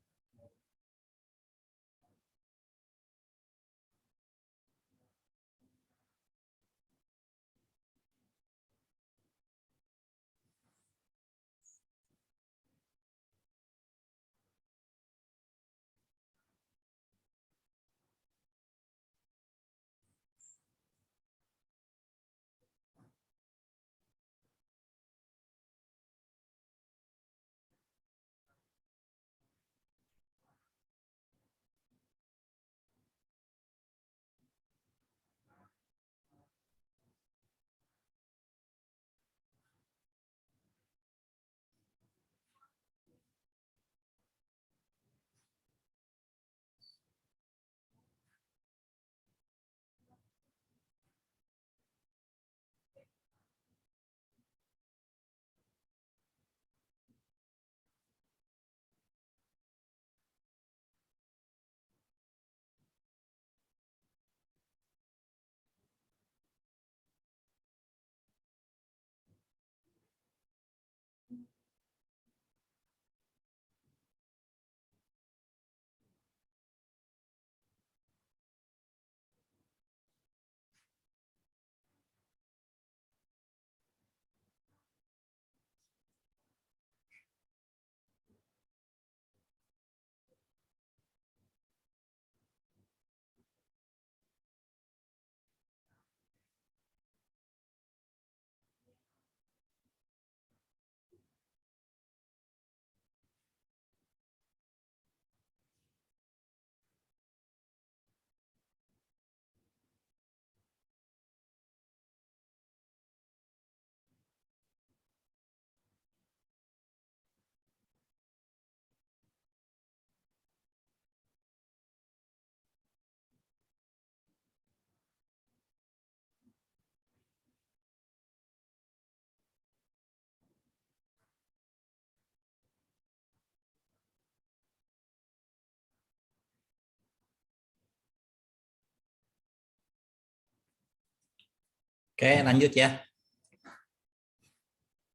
Oke, lanjut ya.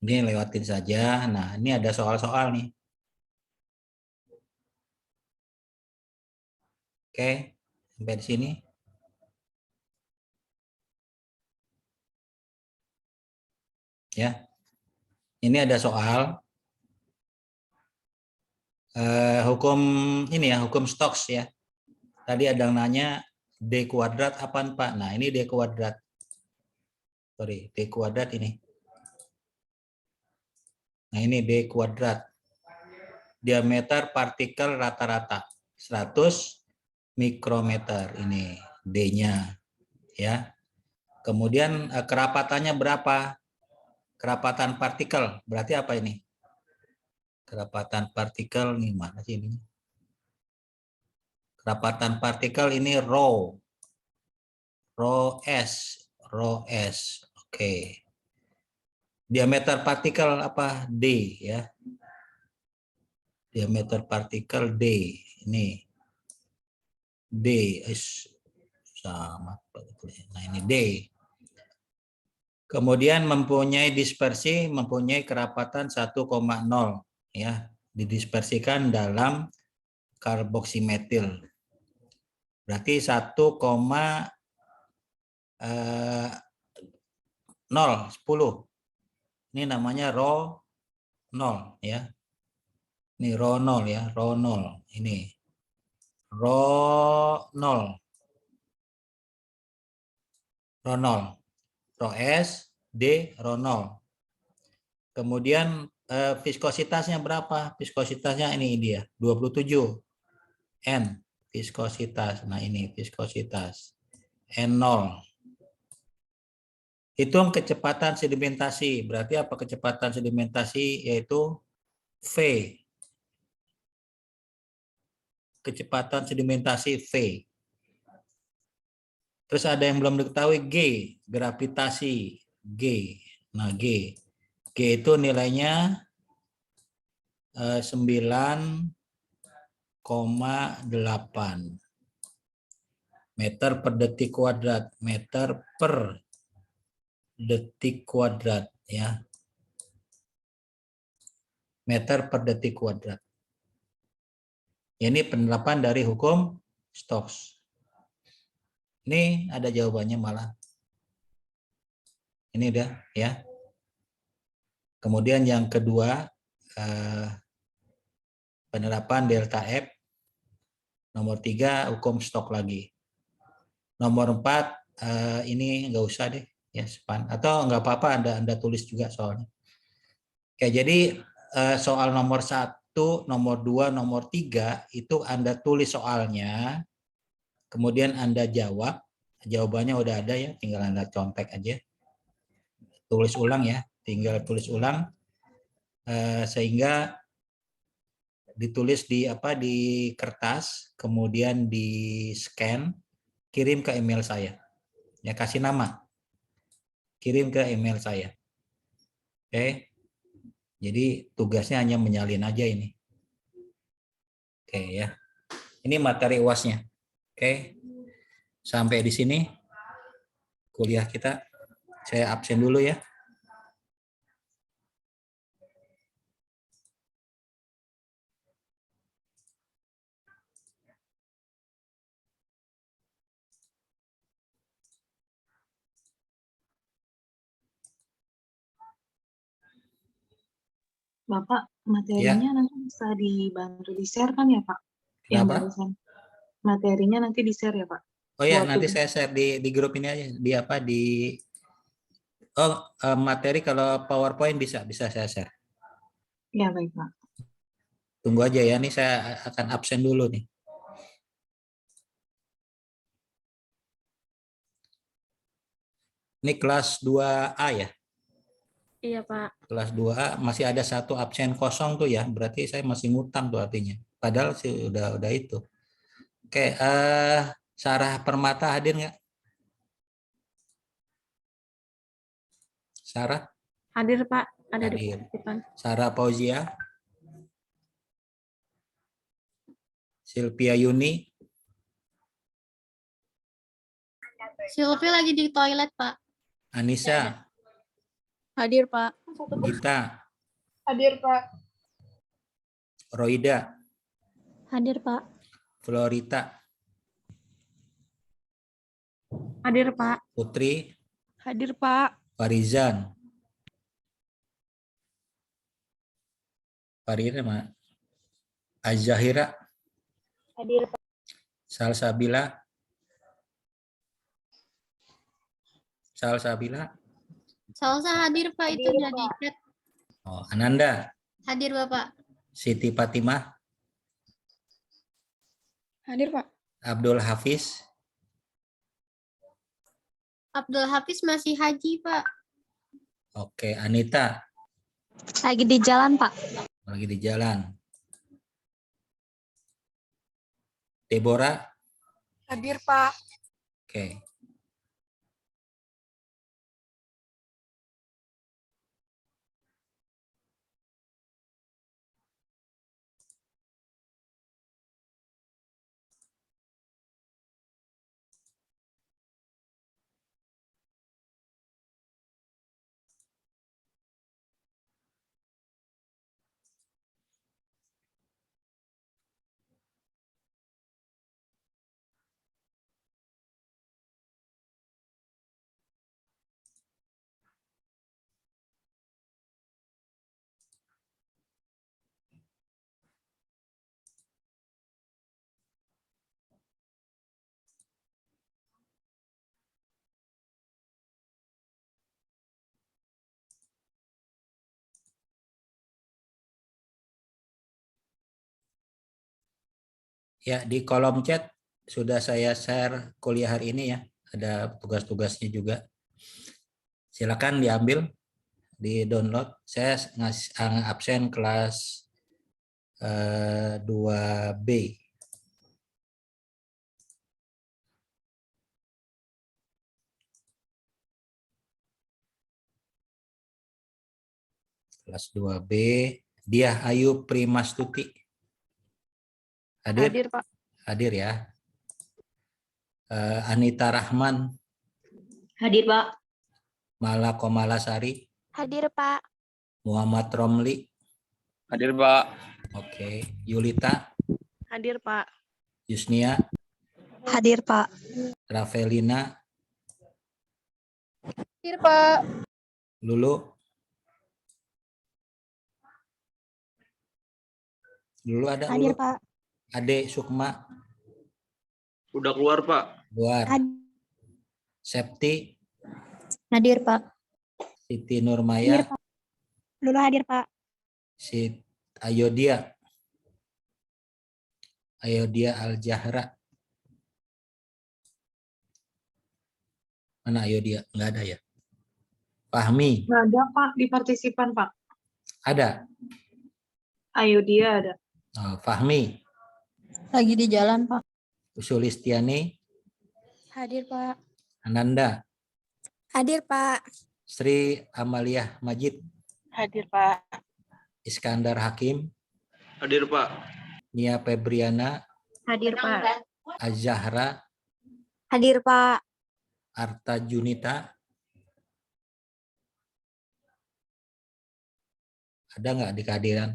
Ini lewatin saja. Nah, ini ada soal-soal nih. Oke, sampai di sini. Ya. Ini ada soal hukum ini ya, hukum Stokes ya. Tadi ada yang nanya D kuadrat apaan Pak? Nah, ini D kuadrat. Sorry, D kuadrat ini. Nah, ini D kuadrat. Diameter partikel rata-rata 100 mikrometer. Ini D-nya ya. Kemudian kerapatannya berapa? Kerapatan partikel. Berarti apa ini? Kerapatan partikel nih mana sih ini? Kerapatan partikel ini rho. Rho S. Rho S. Oke. Diameter partikel apa? D ya. Diameter partikel D. Ini D sama. Nah, ini D. Kemudian mempunyai dispersi, mempunyai kerapatan 1,0 ya. Didispersikan dalam karboksimetil. Berarti 1,10. Ini namanya rho 0 ya. Ini rho 0 ya, rho 0. Ini rho 0. Rho 0. Rho S, D, rho 0. Kemudian viskositasnya berapa? Viskositasnya ini dia, 27. N, viskositas. Nah, ini viskositas. N0. Hitung kecepatan sedimentasi. Berarti apa kecepatan sedimentasi? Yaitu V. Kecepatan sedimentasi V. Terus ada yang belum diketahui G, gravitasi G. Nah, G. G itu nilainya 9,8 meter per detik kuadrat. Meter per detik kuadrat ya. Meter per detik kuadrat. Ini penerapan dari hukum Stokes. Ini ada jawabannya malah. Ini udah ya. Kemudian yang kedua penerapan delta F. Nomor 3 hukum Stokes lagi. Nomor 4 ini nggak usah deh ya span atau nggak apa-apa Anda tulis juga soalnya. Oke, jadi soal nomor 1, nomor 2, nomor 3 itu Anda tulis soalnya. Kemudian Anda jawab. Jawabannya udah ada ya, tinggal Anda contek aja. Tulis ulang ya, tinggal tulis ulang sehingga ditulis di kertas, kemudian di scan, kirim ke email saya. Ya, kasih nama. Kirim ke email saya. Oke. Jadi tugasnya hanya menyalin aja ini. Oke ya. Ini materi UAS-nya. Oke. Sampai di sini kuliah kita. Saya absen dulu ya. Bapak, materinya nanti bisa dibantu di-share kan ya, Pak? Yang Kenapa? barusan. Materinya nanti di-share ya, Pak? Oh ya, Buat nanti tugas. saya share di grup ini aja. Materi kalau PowerPoint bisa saya share. Ya, baik, Pak. Tunggu aja ya, nih saya akan absen dulu nih. Ini kelas 2A ya? Iya, Pak. Kelas 2A masih ada 1 absen kosong tuh ya, berarti saya masih ngutang tuh artinya. Padahal sih udah itu. Oke, Sarah Permata hadir nggak? Sarah? Hadir, Pak. Ada di Hadir. depan. Sarah Fauzia? Silvia Yuni? Silvi lagi di toilet, Pak. Anissa? Hadir, Pak. Gita? Hadir, Pak. Roida? Hadir, Pak. Florita? Hadir, Pak. Putri? Hadir, Pak. Farizan? Farizan? Azahira? Hadir, Pak. Salsabila? Salsabila? Salsa hadir, Pak. Itu Hadir, jadi Pak. chat. Oh, Ananda, Hadir Bapak. Siti Fatimah, Hadir, Pak. Abdul Hafiz, Abdul Hafiz masih haji Pak. oke, Anita Lagi di jalan Pak. lagi di jalan. Deborah, Hadir, Pak. oke. Ya, di kolom chat sudah saya share kuliah hari ini ya. Ada tugas-tugasnya juga. Silakan diambil, di-download. Saya absen kelas 2B. Kelas 2B, Diah Ayu Primastuti. Hadir? Hadir, Pak. Hadir ya. Anita Rahman, Hadir, Pak. Mala Komalasari, Hadir Pak. Muhammad Romli, Hadir, Pak. oke, Yulita, Hadir, Pak. Yusnia, Hadir Pak. Ravelina, Hadir, Pak. Lulu. Lulu ada Lulu? Pak. Ade Sukma, Udah keluar, Pak. luar. Septi, Hadir Pak. Siti Nurmaya, Lulu hadir Pak. Ayodia, Ayodia Al-Jahra. Mana Ayodia? Enggak ada ya. Fahmi, Nggak ada, Pak, di partisipan, Pak. ada. Ayo dia ada. Oh, Fahmi, Lagi di jalan Pak. Sulistiani, Hadir Pak. Ananda, Hadir Pak. Sri Amalia Majid, Hadir, Pak. Iskandar Hakim, Hadir, Pak. Nia Febriana, Hadir, Pak. Azahra, Hadir Pak. Arta Junita. Ada nggak di kehadiran?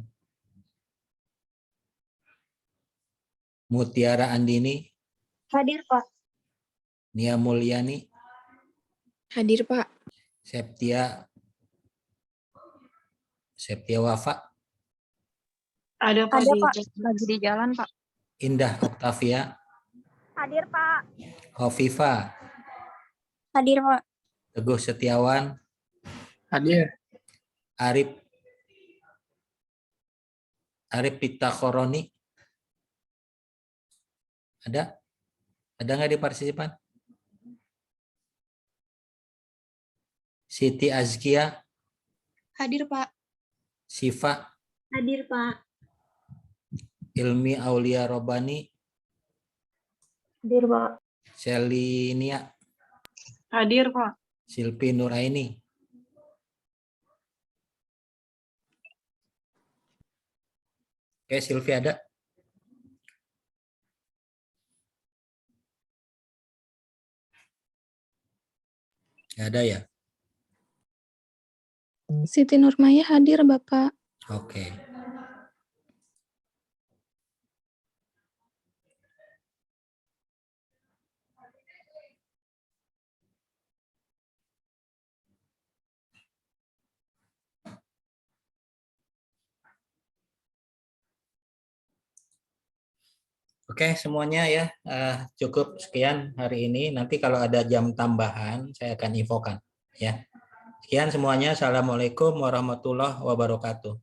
Mutiara Andini, Hadir, Pak. Nia Mulyani, Hadir, Pak. Septia Wafa, Ada, Pak. Ada di Pak. chat. Lagi di jalan Pak. Indah Oktavia, Hadir Pak. Hovifa, Hadir Pak. Teguh Setiawan, Hadir. Arif Pitakoroni. Ada? Ada nggak di partisipan? Siti Azkia, Hadir, Pak. Siva, Hadir, Pak. Ilmi Aulia Robani, Hadir, Pak. Selinia, Hadir, Pak. Silpi Nuraini. Oke, Silvi ada? Nggak ada ya? Siti Nurmaya hadir, Bapak. Oke. Oke, semuanya ya, cukup sekian hari ini. Nanti kalau ada jam tambahan, saya akan infokan ya. Sekian semuanya. Assalamualaikum warahmatullahi wabarakatuh.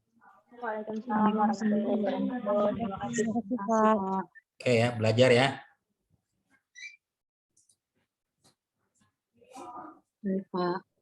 Waalaikumsalam warahmatullahi wabarakatuh. Terima kasih. Pak. Oke ya, belajar ya. Baik, Pak.